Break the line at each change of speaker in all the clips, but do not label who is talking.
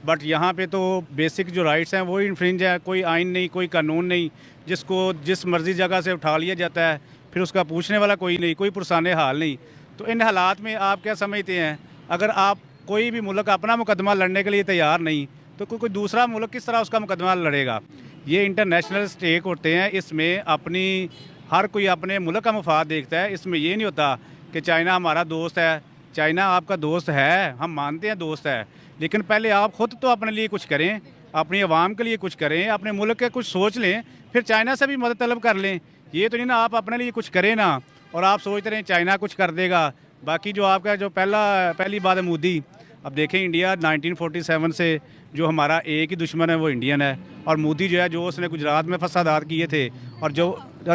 But यहाँ पे तो बेसिक जो राइट्स हैं वो इन्फ्रिंज है। कोई आइन नहीं, कोई कानून नहीं, जिसको जिस मर्ज़ी जगह से उठा लिया जाता है, फिर उसका पूछने वाला कोई नहीं, कोई पुरसाने हाल नहीं। तो इन हालात में आप क्या समझते हैं, अगर आप कोई भी मुल्क अपना मुकदमा लड़ने के लिए तैयार नहीं, तो कोई कोई दूसरा मुल्क किस तरह उसका मुकदमा लड़ेगा। ये इंटरनेशनल स्टेक होते हैं, इसमें अपनी हर कोई अपने मुल्क का मफाद देखता है। इसमें ये नहीं होता कि चाइना हमारा दोस्त है। चाइना आपका दोस्त है, हम मानते हैं दोस्त है, लेकिन पहले आप ख़ुद तो अपने लिए कुछ करें, अपनी आवाम के लिए कुछ करें, अपने मुल्क के कुछ सोच लें, फिर चाइना से भी मदद तलब कर लें। ये तो नहीं ना आप अपने लिए कुछ करें ना और आप सोचते रहें चाइना कुछ कर देगा। बाकी जो आपका जो पहली बात है मोदी। अब देखें इंडिया 1947 से जो हमारा एक ही दुश्मन है वो इंडियन है, और मोदी जो है, जो उसने गुजरात में फसादात किए थे, और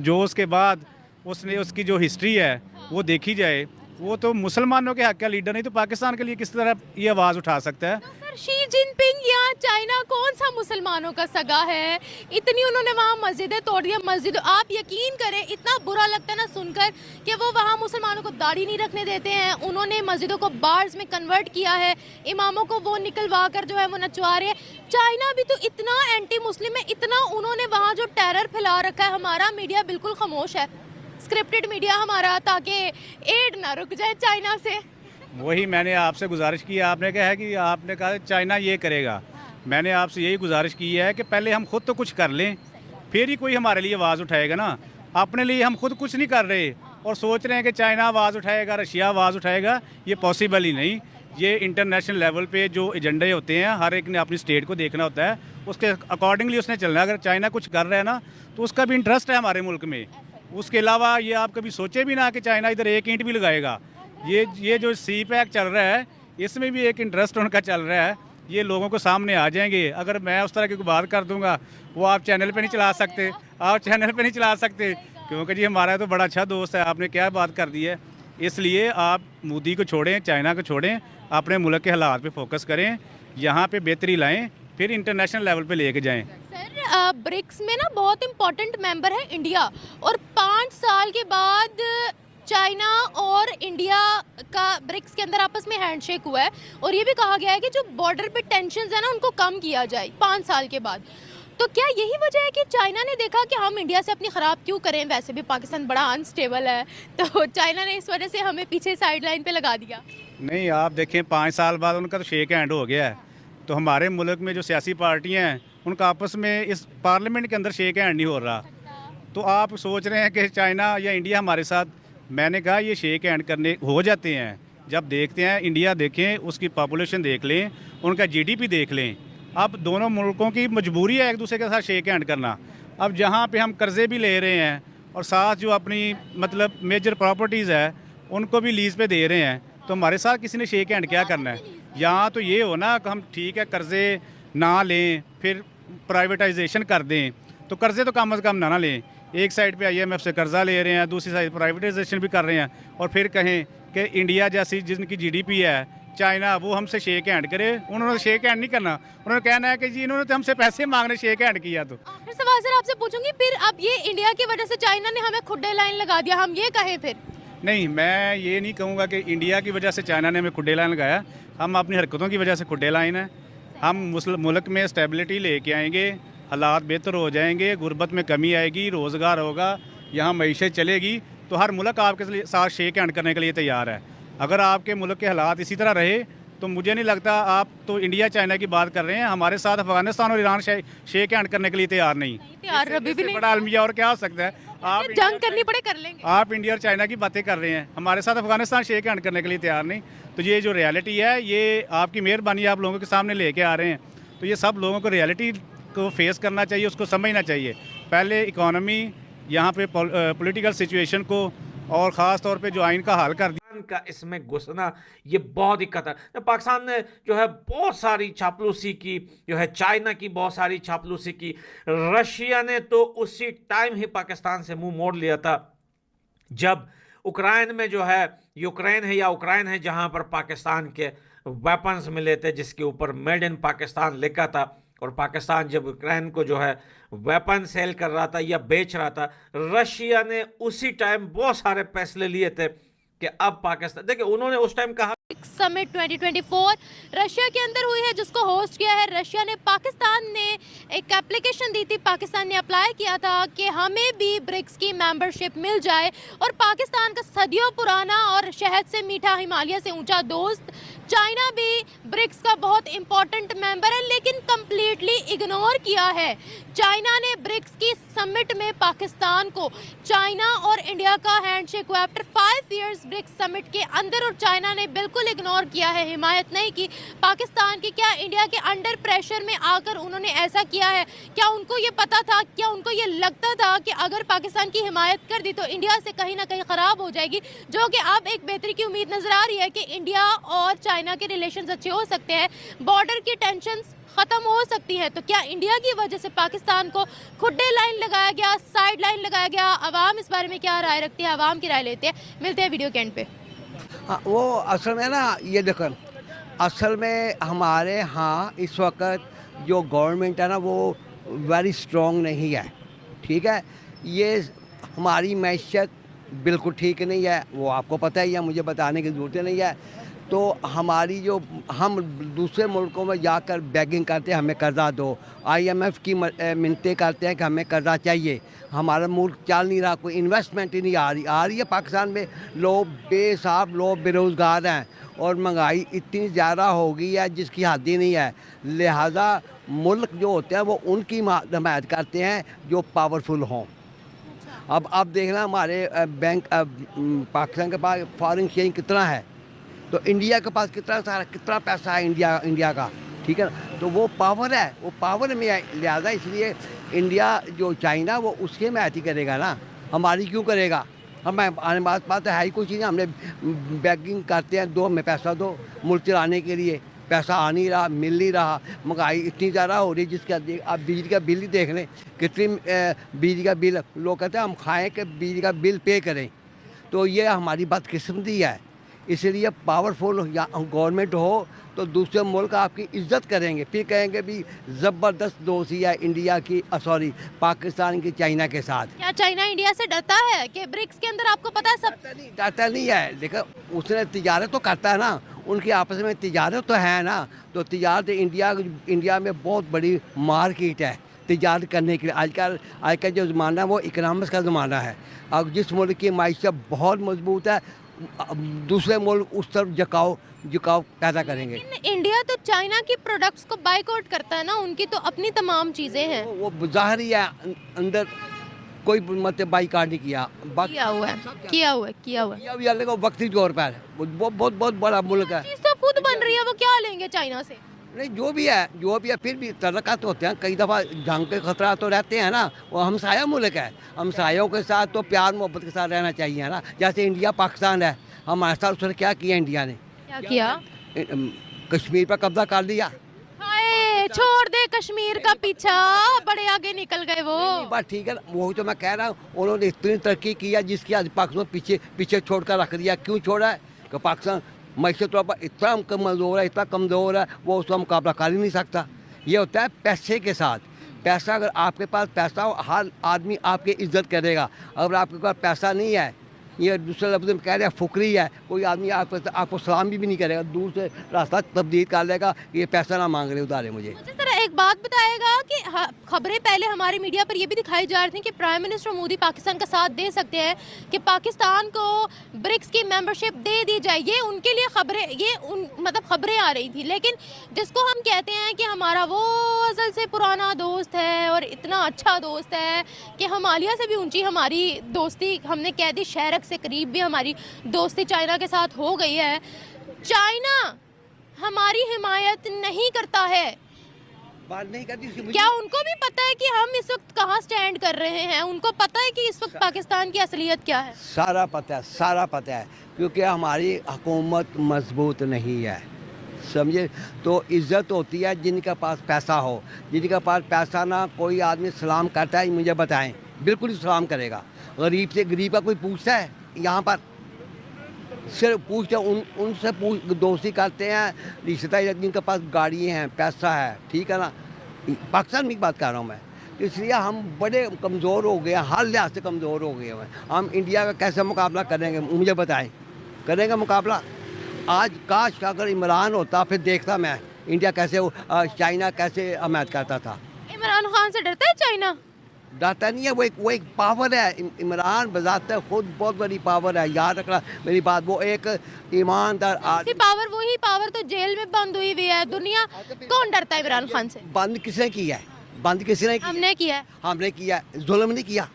जो उसके बाद उसने उसकी जो हिस्ट्री है वो देखी जाए, वो तो मुसलमानों के हक़ का लीडर नहीं तो पाकिस्तान के लिए किस तरह ये आवाज़ उठा सकता है।
तो सर शी जिनपिंग या चाइना कौन सा मुसलमानों का सगा है? इतनी उन्होंने वहाँ मस्जिदें तोड़ दी। मस्जिद आप यकीन करें इतना बुरा लगता है ना सुनकर कि वो वहाँ मुसलमानों को दाढ़ी नहीं रखने देते हैं। उन्होंने मस्जिदों को बार्स में कन्वर्ट किया है, इमामों को वो निकलवा कर जो है वो नचवा रहे हैं। चाइना भी तो इतना एंटी मुस्लिम है, इतना उन्होंने वहाँ जो टेरर फैला रखा है। हमारा मीडिया बिल्कुल खामोश है, स्क्रिप्टेड मीडिया हमारा, ताकि एड ना रुक जाए चाइना से।
वही मैंने आपसे गुजारिश की, आपने कहा है कि आपने कहा चाइना ये करेगा। मैंने आपसे यही गुजारिश की है कि पहले हम खुद तो कुछ कर लें, फिर ही कोई हमारे लिए आवाज़ उठाएगा ना। अपने लिए हम खुद कुछ नहीं कर रहे और सोच रहे हैं कि चाइना आवाज़ उठाएगा, रशिया आवाज़ उठाएगा। ये पॉसिबल ही नहीं। ये इंटरनेशनल लेवल पे जो एजेंडे होते हैं, हर एक ने अपनी स्टेट को देखना होता है, उसके अकॉर्डिंगली उसने चलना है। अगर चाइना कुछ कर रहा है ना, तो उसका भी इंटरेस्ट है हमारे मुल्क में। उसके अलावा ये आप कभी सोचे भी ना कि चाइना इधर एक ईंट भी लगाएगा। ये जो सी पैक चल रहा है, इसमें भी एक इंटरेस्ट उनका चल रहा है। ये लोगों को सामने आ जाएंगे। अगर मैं उस तरह की कोई बात कर दूंगा, वो आप चैनल पे नहीं चला सकते, आप चैनल पे नहीं चला सकते, क्योंकि जी हमारा तो बड़ा अच्छा दोस्त है, आपने क्या बात कर दी है। इसलिए आप मोदी को छोड़ें, चाइना को छोड़ें, अपने मुल्क के हालात पे फोकस करें, यहाँ पे बेहतरी लाएं, फिर इंटरनेशनल लेवल पे लेके जाएं।
सर ब्रिक्स में ना बहुत इम्पोर्टेंट मेंबर है इंडिया, और 5 साल के बाद चाइना और इंडिया का ब्रिक्स के अंदर आपस में हैंडशेक हुआ है, और ये भी कहा गया है कि जो बॉर्डर पे टेंशन्स है ना उनको कम किया जाए 5 साल के बाद। तो क्या यही वजह है कि चाइना ने देखा कि हम इंडिया से अपनी ख़राब क्यों करें, वैसे भी पाकिस्तान बड़ा अनस्टेबल है, तो चाइना ने इस वजह से हमें पीछे साइड लाइन पे लगा दिया?
नहीं, आप देखें 5 साल बाद उनका तो शेक हैंड हो गया है। तो हमारे मुल्क में जो सियासी पार्टियाँ हैं, उनका आपस में इस पार्लियामेंट के अंदर शेक हैंड नहीं हो रहा। तो आप सोच रहे हैं कि चाइना या इंडिया हमारे साथ, मैंने कहा ये शेक हैंड करने हो जाते हैं जब देखते हैं। इंडिया देखें, उसकी पॉपुलेशन देख लें, उनका जीडीपी देख लें। अब दोनों मुल्कों की मजबूरी है एक दूसरे के साथ शेक हैंड करना। अब जहाँ पे हम कर्ज़े भी ले रहे हैं और साथ जो अपनी मतलब मेजर प्रॉपर्टीज़ है उनको भी लीज़ पे दे रहे हैं, तो हमारे साथ किसी ने शेक हैंड क्या करना है। यहाँ तो ये हो ना कि हम ठीक है कर्ज़े ना लें, फिर प्राइवेटाइजेशन कर दें, तो कर्ज़े तो कम अज़ कम ना लें। एक साइड पे आईएमएफ से कर्जा ले रहे हैं, दूसरी साइड प्राइवेटाइजेशन भी कर रहे हैं, और फिर कहें कि इंडिया जैसी जिनकी जीडीपी है, चाइना, वो हमसे शेक हैंड करे। उन्होंने शेक हैंड नहीं करना, उन्होंने कहना है कि जी इन्होंने तो हमसे पैसे मांगने शेक हैंड किया। तो
आखिर सवाल सर आपसे पूछूंगी, फिर अब ये इंडिया की वजह से चाइना ने हमें खुड्डे लाइन लगा दिया, हम ये कहें फिर?
नहीं, मैं ये नहीं कहूँगा कि इंडिया की वजह से चाइना ने हमें खुड्डे लाइन लगाया। हम अपनी हरकतों की वजह से खुड्डे लाइन है। हम मुल्क में स्टेबिलिटी लेके आएंगे, हालात बेहतर हो जाएंगे, गुर्बत में कमी आएगी, रोज़गार होगा, यहाँ मईशत चलेगी, तो हर मुल्क आपके साथ शेक हैंड करने के लिए तैयार है। अगर आपके मुल्क के हालात इसी तरह रहे तो मुझे नहीं लगता। आप तो इंडिया चाइना की बात कर रहे हैं, हमारे साथ अफगानिस्तान और ईरान शेक हैंड करने के लिए तैयार नहीं।
तैयार अभी भी नहीं।
बड़ा अलमिया और क्या हो सकता है। आप
जंग करनी पड़े कर लेंगे।
आप इंडिया और चाइना की बातें कर रहे हैं, हमारे साथ अफगानिस्तान शेक हैंड करने के लिए तैयार नहीं। तो ये जो रियलिटी है, ये आपकी मेहरबानी आप लोगों के सामने लेके आ रहे हैं। तो ये सब लोगों को रियलिटी को फेस करना चाहिए, उसको समझना चाहिए। पहले इकोनॉमी, यहाँ पे पॉलिटिकल सिचुएशन को, और ख़ास तौर पे जो आइन का हल कर दिया
का इसमें घुसना, ये बहुत ही खतर। पाकिस्तान ने जो है बहुत सारी चापलूसी की, जो है चाइना की बहुत सारी चापलूसी की। रशिया ने तो उसी टाइम ही पाकिस्तान से मुंह मोड़ लिया था जब उक्रेन में जो है, यूक्रेन है या उक्रेन है, जहां पर पाकिस्तान के वेपन्स मिले थे जिसके ऊपर मेड इन पाकिस्तान लिखा था, और पाकिस्तान जब यूक्रेन को जो है वेपन सेल कर रहा था या बेच रहा था, रशिया ने उसी टाइम बहुत सारे फैसले लिए थे कि अब पाकिस्तान, देखिए उन्होंने उस टाइम कहा
समिट 2024 रशिया के अंदर हुई है, जिसको होस्ट किया है रशिया ने। पाकिस्तान ने एक एप्लीकेशन दी थी, पाकिस्तान ने अप्लाई किया था कि हमें भी ब्रिक्स की मेंबरशिप मिल जाए। और पाकिस्तान का सदियों पुराना और शहद से मीठा हिमालय से ऊंचा दोस्त चाइना भी ब्रिक्स का बहुत इंपॉर्टेंट मेंबर है, लेकिन कंप्लीटली इग्नोर किया है। चाइना ने ब्रिक्स की समिट में पाकिस्तान को, चाइना और इंडिया का हैंडशेक हुआ आफ्टर 5 इयर्स ब्रिक्स समिट के अंदर, और चाइना ने बिल्कुल इग्नोर किया है, हिमायत नहीं की पाकिस्तान की। क्या इंडिया के अंडर प्रेशर में आकर उन्होंने ऐसा किया है? क्या उनको ये पता था, क्या उनको ये लगता था कि अगर पाकिस्तान की हिमायत कर दी तो इंडिया से कहीं ना कहीं ख़राब हो जाएगी, जो कि अब एक बेहतरी की उम्मीद नजर आ रही है कि इंडिया और चाइना के रिलेशंस अच्छे हो सकते हैं, बॉर्डर की टेंशंस खत्म हो सकती है। तो क्या इंडिया की वजह से पाकिस्तान को खुड्डे लाइन लगाया गया, साइड लाइन लगाया गया? आवाम इस बारे में क्या राय रखती है, आवाम की राय लेते हैं। मिलते हैं वीडियो के एंड पे।
हाँ, वो असल में ना, ये देखो, असल में हमारे यहाँ इस वक्त जो गवर्नमेंट है ना वो वेरी स्ट्रॉन्ग नहीं है, ठीक है। ये हमारी मैशत बिल्कुल ठीक नहीं है, वो आपको पता ही है, मुझे बताने की ज़रूरत नहीं है। तो हमारी जो, हम दूसरे मुल्कों में जाकर बेगिंग करते हैं हमें कर्जा दो, IMF की मिन्नतें करते हैं कि हमें कर्जा चाहिए, हमारा मुल्क चल नहीं रहा, कोई इन्वेस्टमेंट ही नहीं आ रही है पाकिस्तान में। लोग बेहिसाब लोग बेरोज़गार हैं और महंगाई इतनी ज़्यादा हो गई है जिसकी हद ही नहीं है। लिहाजा मुल्क जो होते हैं वो उनकी हिमायत करते हैं जो पावरफुल हों। अब देखना हमारे बैंक, पाकिस्तान के पास फॉरेन एक्सचेंज कितना है, तो इंडिया के पास कितना पैसा है इंडिया का, ठीक है ना। तो वो पावर है, वो पावर में है, लिहाजा इसलिए इंडिया जो चाइना वो उसके में ही करेगा ना, हमारी क्यों करेगा। हमें आने बात है ही कोई चीज़, हमने बेगिंग करते हैं, दो हमें पैसा दो, मुल्क चलाने के लिए पैसा आ नहीं रहा, मिल नहीं रहा, महंगाई इतनी ज़्यादा हो रही है जिसका आप बिजली का बिल ही देख लें, कितनी बिजली का बिल, लोग कहते हैं हम खाएँ कि बिजली का बिल पे करें। तो ये हमारी बदकिस्मती है। इसलिए पावरफुल गवर्नमेंट हो तो दूसरे मुल्क आपकी इज्जत करेंगे, फिर कहेंगे भी ज़बरदस्त दोस्ती है इंडिया की, सॉरी पाकिस्तान की चाइना के साथ।
क्या चाइना इंडिया से डरता है कि ब्रिक्स के अंदर, आपको पता है सब
डरता नहीं है, देखो उसने तिजारत तो करता है ना, उनकी आपस में तिजारत तो है ना। तो तिजारत इंडिया में बहुत बड़ी मार्केट है तिजारत करने के लिए। आजकल जो ज़माना है वो इकनॉमिक्स का ज़माना है। अब जिस मुल्क की माइशत बहुत मजबूत है, दूसरे मुल्क उस तरफ झुकाव पैदा करेंगे।
इंडिया तो चाइना की प्रोडक्ट्स को बाइकआउट करता है ना, उनकी तो अपनी तमाम चीज़ें हैं।
वो ज़ाहिर ही है, अंदर कोई मतलब बाइकआउट नहीं किया,
किया हुआ है।
वक्ती तौर पर बहुत बड़ा मुल्क है,
चीज़ तो खुद बन रही है, वो क्या लेंगे चाइना से?
नहीं जो भी है फिर भी तरक्कात होते हैं, कई दफ़ा जंग के खतरा तो रहते हैं ना। वो हमसाया मुल्क है, हमसायों के साथ तो प्यार मोहब्बत के साथ रहना चाहिए ना। जैसे इंडिया पाकिस्तान है, हमारे साथ उसने क्या किया, इंडिया ने
क्या किया?
कश्मीर पर कब्जा कर लिया।
हाय, छोड़ दे कश्मीर का पीछा, बड़े आगे निकल गए वो।
बात ठीक है, वही तो मैं कह रहा हूँ, उन्होंने इतनी तरक्की किया जिसकी आज पाकिस्तान पीछे छोड़ कर रख दिया। क्यों छोड़ा है कि पाकिस्तान मैशत तौर पर इतना कमज़ोर है, वो उसका मुकाबला कर ही नहीं सकता। ये होता है पैसे के साथ। पैसा, अगर आपके पास पैसा हो, हर आदमी आपकी इज्जत करेगा। अगर आपके पास पैसा नहीं है, ये दूसरे लफ्ज़ में कह रहे हैं फुकरी है, कोई आदमी आपको सलाम भी नहीं करेगा, दूर से रास्ता तब्दील कर लेगा, ये पैसा ना मांग रहे, उधारे मुझे।
सर एक बात बताएगा कि खबरें पहले हमारी मीडिया पर ये भी दिखाई जा रही थी कि प्राइम मिनिस्टर मोदी पाकिस्तान का साथ दे सकते हैं, कि पाकिस्तान को ब्रिक्स की मेंबरशिप दे दी जाए। ये उनके लिए खबरें आ रही थी। लेकिन जिसको हम कहते हैं कि हमारा वो अज़ल से पुराना दोस्त है और इतना अच्छा दोस्त है कि हिमालय से भी ऊंची हमारी दोस्ती, हमने कह दी शहरक से करीब भी हमारी दोस्ती चाइना के साथ हो गई है। चाइना हमारी हिमायत नहीं करता है,
बात नहीं करती।
क्या उनको भी पता है कि हम इस वक्त कहाँ स्टैंड कर रहे हैं? उनको पता है कि इस वक्त पाकिस्तान की असलियत क्या है?
सारा पता है, क्योंकि हमारी हुकूमत मजबूत नहीं है, समझे। तो इज़्ज़त होती है जिनके पास पैसा हो। जिनके पास पैसा ना, कोई आदमी सलाम करता है, मुझे बताएं, बिल्कुल ही सलाम करेगा। गरीब से गरीब का कोई पूछता है? यहाँ पर सिर्फ पूछते उनसे दोस्ती करते हैं रिश्तेदार जिनके पास गाड़ी हैं, पैसा है, ठीक है ना। पाकिस्तान में बात कर रहा हूँ मैं। तो इसलिए हम बड़े कमज़ोर हो गए हैं, हर लिहाज से कमज़ोर हो गए हैं। हम इंडिया का कैसे मुकाबला करेंगे, मुझे बताएं। करेंगे मुकाबला। आज काश का अगर इमरान होता फिर देखता मैं इंडिया कैसे चाइना कैसे मैच करता था।
इमरान खान से डरता है चाइना?
डरता नहीं है, वो एक पावर है। इमरान बजाते खुद बहुत बड़ी पावर है, याद रखना मेरी बात। वो एक ईमानदार आदमी।
पावर, वही पावर तो जेल में बंद हुई हुई है। दुनिया कौन डरता है इमरान खान से?
बंद किसने किया है? बंद किसने किया?
हमने किया है।
हमने किया है, जुल्म नहीं किया।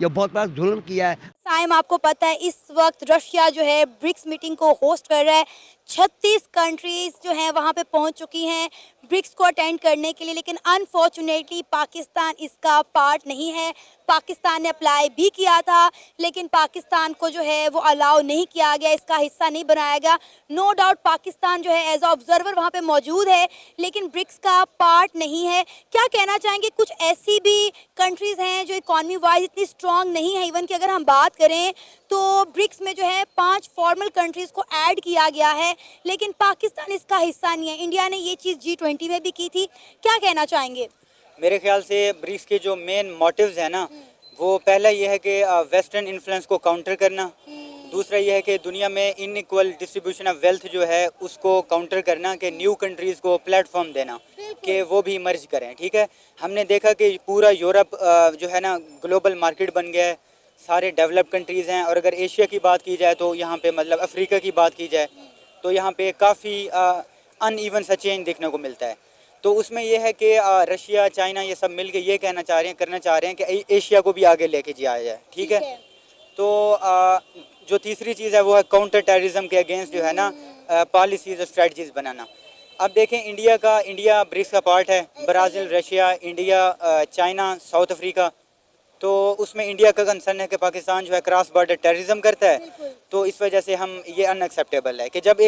ये बहुत बड़ा जुल्म किया है।
साइम, आपको पता है इस वक्त रशिया जो है ब्रिक्स मीटिंग को होस्ट कर रहा है। 36 कंट्रीज जो हैं वहाँ पे पहुँच चुकी हैं ब्रिक्स को अटेंड करने के लिए, लेकिन अनफॉर्चुनेटली पाकिस्तान इसका पार्ट नहीं है। पाकिस्तान ने अप्लाई भी किया था, लेकिन पाकिस्तान को जो है वो अलाउ नहीं किया गया, इसका हिस्सा नहीं बनाया गया। नो डाउट पाकिस्तान जो है एज अ ऑब्जर्वर वहाँ पे मौजूद है, लेकिन ब्रिक्स का पार्ट नहीं है। क्या कहना चाहेंगे? कुछ ऐसी भी कंट्रीज़ हैं जो इकॉनमी वाइज इतनी स्ट्रॉन्ग नहीं है। इवन कि अगर हम बात करें तो ब्रिक्स में जो है 5 फॉर्मल कंट्रीज़ को ऐड किया गया है, लेकिन पाकिस्तान इसका हिस्सा नहीं है। इंडिया ने ये चीज़ G20 में भी की थी। क्या कहना चाहेंगे?
मेरे ख्याल से ब्रिक्स के जो मेन मोटिव्स हैं ना, वो पहला ये है कि वेस्टर्न इन्फ्लुएंस को काउंटर करना। दूसरा ये है कि दुनिया में इनइक्वल डिस्ट्रीब्यूशन ऑफ वेल्थ जो है उसको काउंटर करना, कि न्यू कंट्रीज़ को प्लेटफॉर्म देना कि वो भी मर्ज करें। ठीक है, हमने देखा कि पूरा यूरोप जो है ना ग्लोबल मार्केट बन गया है, सारे डेवलप कंट्रीज़ हैं। और अगर एशिया की बात की जाए तो यहाँ पे मतलब अफ्रीका की बात की जाए तो यहाँ पे काफ़ी अनइवन सा चेंज देखने को मिलता है। तो उसमें यह है कि रशिया चाइना ये सब मिल के ये करना चाह रहे हैं कि एशिया को भी आगे लेके जाया जाए। ठीक है, तो जो तीसरी चीज़ है वो है काउंटर टेररिज्म के अगेंस्ट जो है ना पॉलिसीज़ और स्ट्रेटजीज़ बनाना। अब देखें इंडिया ब्रिक्स का पार्ट है। Brazil, Russia, India, China, south Africa. तो उसमें इंडिया का कंसर्न है कि पाकिस्तान जो है क्रॉस बॉर्डर टेररिज्म करता है। तो इस वजह से हम ये अनएक्सेप्टेबल है कि जब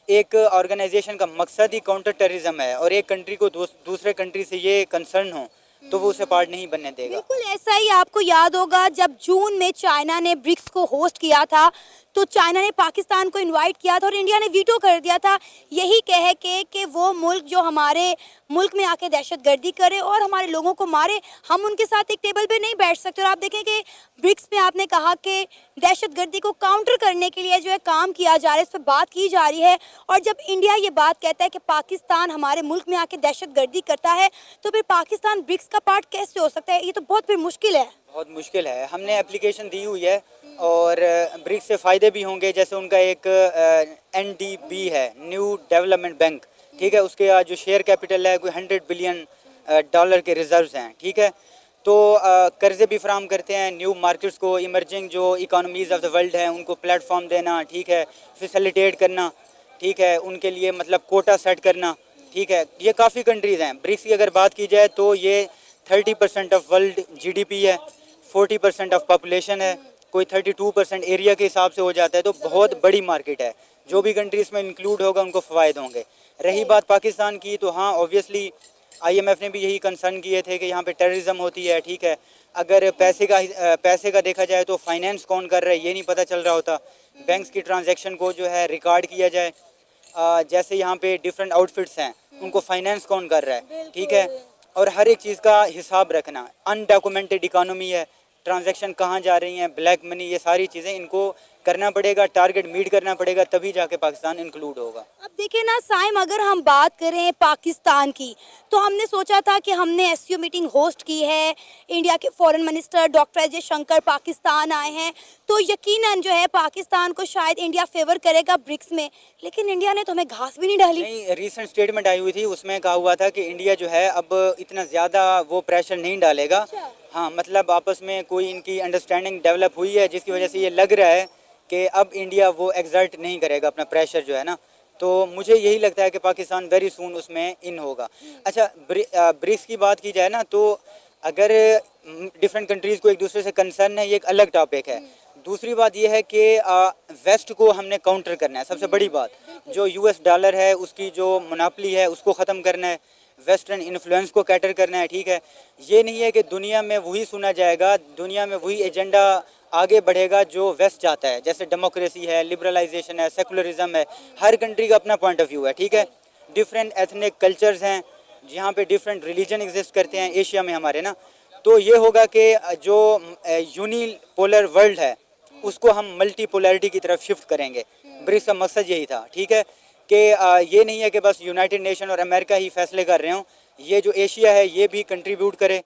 एक ऑर्गेनाइजेशन का मकसद ही काउंटर टेररिज्म है और एक कंट्री को दूसरे कंट्री से ये कंसर्न हो तो वो उसे पार्ट नहीं बनने देगा।
बिल्कुल ऐसा ही। आपको याद होगा जब जून में चाइना ने ब्रिक्स को होस्ट किया था तो चाइना ने पाकिस्तान को इनवाइट किया था और इंडिया ने वीटो कर दिया था, यही कह के कि वो मुल्क जो हमारे मुल्क में आके दहशतगर्दी करे और हमारे लोगों को मारे, हम उनके साथ एक टेबल पे नहीं बैठ सकते। और आप देखें कि ब्रिक्स में आपने कहा कि दहशतगर्दी को काउंटर करने के लिए जो है काम किया जा रहा है, इस पर बात की जा रही है। और जब इंडिया ये बात कहता है कि पाकिस्तान हमारे मुल्क में आके दहशतगर्दी करता है, तो फिर पाकिस्तान ब्रिक्स का पार्ट कैसे हो सकता है? ये तो बहुत फिर मुश्किल है।
बहुत मुश्किल है। हमने एप्लीकेशन दी हुई है और ब्रिक्स से फ़ायदे भी होंगे। जैसे उनका एक NDB है, न्यू डेवलपमेंट बैंक। ठीक है, उसके जो शेयर कैपिटल है कोई $100 बिलियन के रिजर्व्स हैं। ठीक है, तो कर्ज़े भी फराम करते हैं न्यू मार्केट्स को, इमर्जिंग जो इकोनॉमीज़ ऑफ द वर्ल्ड हैं उनको प्लेटफॉर्म देना। ठीक है, फैसिलिटेट करना। ठीक है, उनके लिए मतलब कोटा सेट करना। ठीक है, ये काफ़ी कंट्रीज़ हैं। ब्रिक्स की अगर बात की जाए तो ये 30% ऑफ वर्ल्ड GDP है, 40% ऑफ पॉपुलेशन है, कोई 32% एरिया के हिसाब से हो जाता है। तो बहुत बड़ी मार्केट है। जो भी कंट्रीज़ में इंक्लूड होगा उनको फ़वायद होंगे। रही बात पाकिस्तान की, तो हाँ ऑब्वियसली IMF ने भी यही कंसर्न किए थे कि यहाँ पे टेररिज्म होती है। ठीक है, अगर पैसे का देखा जाए तो फाइनेंस कौन कर रहा है ये नहीं पता चल रहा होता। बैंक्स की ट्रांजैक्शन को जो है रिकॉर्ड किया जाए। जैसे यहाँ पे डिफरेंट आउटफिट्स हैं उनको फाइनेंस कौन कर रहा है। ठीक है, और हर एक चीज़ का हिसाब रखना। अनडॉक्यूमेंटेड इकानमी है, ट्रांजैक्शन कहाँ जा रही हैं, ब्लैक मनी, ये सारी चीज़ें इनको करना पड़ेगा, टारगेट मीट करना पड़ेगा, तभी जाके पाकिस्तान इंक्लूड होगा।
अब देखिए ना साइम, अगर हम बात करें पाकिस्तान की तो हमने सोचा था कि हमने SCO मीटिंग होस्ट की है, इंडिया के foreign minister doctor Ajay Shankar Pakistan आए हैं, तो यकीनन जो है पाकिस्तान को शायद इंडिया फेवर करेगा ब्रिक्स में, लेकिन इंडिया ने तो हमें घास भी नहीं डाली।
नहीं, रीसेंट स्टेटमेंट आई हुई थी, उसमें कहा हुआ था कि इंडिया जो है अब इतना ज़्यादा वो प्रेशर नहीं डालेगा। हाँ, मतलब आपस में कोई इनकी अंडरस्टैंडिंग डेवलप हुई है जिसकी वजह से ये लग रहा है कि अब इंडिया वो एग्जर्ट नहीं करेगा अपना प्रेशर जो है ना। तो मुझे यही लगता है कि पाकिस्तान वेरी सून उसमें इन होगा। अच्छा, ब्रिक्स की बात की जाए ना तो अगर डिफरेंट कंट्रीज़ को एक दूसरे से कंसर्न है ये एक अलग टॉपिक है। दूसरी बात यह है कि वेस्ट को हमने काउंटर करना है। सबसे बड़ी बात जो US डॉलर है उसकी जो मोनोपोली है उसको ख़त्म करना है, वेस्टर्न इन्फ्लुएंस को कैटर करना है। ठीक है, ये नहीं है कि दुनिया में वही सुना जाएगा, दुनिया में वही एजेंडा आगे बढ़ेगा जो वेस्ट चाहता है। जैसे डेमोक्रेसी है, लिबरलाइजेशन है, सेकुलरिज्म है, हर कंट्री का अपना पॉइंट ऑफ व्यू है। ठीक है, डिफरेंट एथनिक कल्चर्स हैं, जहाँ पे डिफरेंट रिलीजन एग्जिस्ट करते हैं एशिया में हमारे ना। तो ये होगा कि जो यूनिपोलर वर्ल्ड है उसको हम मल्टीपोलैरिटी की तरफ शिफ्ट करेंगे। ब्रिक्स का मकसद यही था, ठीक है, कि ये नहीं है कि बस यूनाइटेड नेशन और अमेरिका ही फैसले कर रहे हों, ये जो एशिया है ये भी कंट्रीब्यूट करे।